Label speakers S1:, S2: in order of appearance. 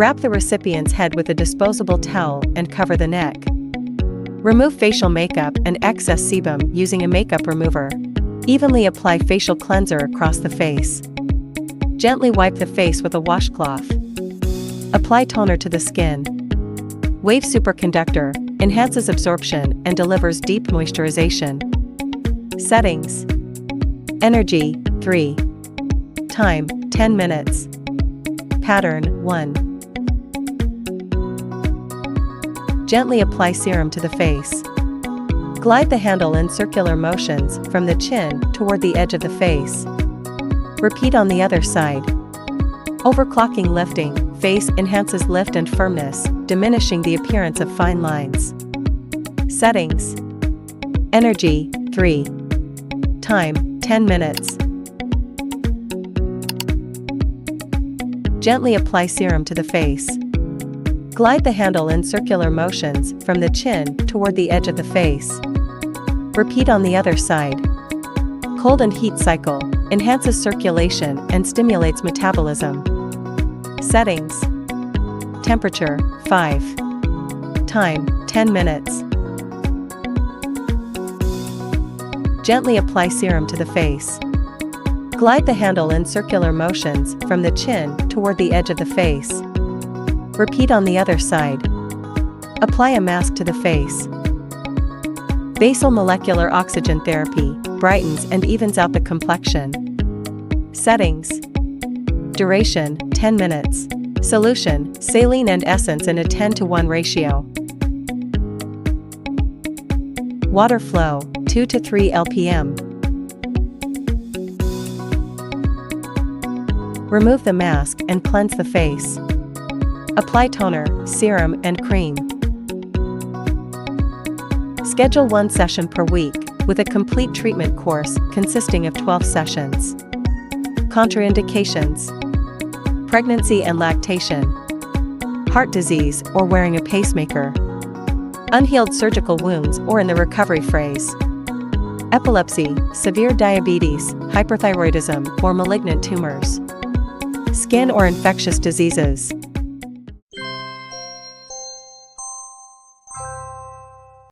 S1: Wrap the recipient's head with a disposable towel and cover the neck. Remove facial makeup and excess sebum using a makeup remover. Evenly apply facial cleanser across the face. Gently wipe the face with a washcloth. Apply toner to the skin. Wave superconductor enhances absorption and delivers deep moisturization. Settings. Energy 3. Time 10 minutes. Pattern 1. Gently apply serum to the face. Glide the handle in circular motions from the chin toward the edge of the face. Repeat on the other side. Overclocking lifting face enhances lift and firmness, diminishing the appearance of fine lines. Settings. Energy 3. Time 10 minutes. Gently apply serum to the face. Glide the handle in circular motions from the chin toward the edge of the face. Repeat on the other side. Cold and heat cycle enhances circulation and stimulates metabolism. Settings. Temperature 5. Time 10 minutes. Gently apply serum to the face. Glide the handle in circular motions from the chin toward the edge of the face. Repeat on the other side. Apply a mask to the face. Basal molecular oxygen therapy brightens and evens out the complexion. Settings. Duration 10 minutes. Solution saline and essence in a 10:1 ratio. Water flow 2 to 3 lpm. Remove the mask and cleanse the face. Apply toner, serum, and cream. Schedule 1 session per week, with a complete treatment course consisting of 12 sessions. Contraindications: pregnancy and lactation, heart disease or wearing a pacemaker, unhealed surgical wounds or in the recovery phase, epilepsy, severe diabetes, hyperthyroidism, or malignant tumors, skin or infectious diseases.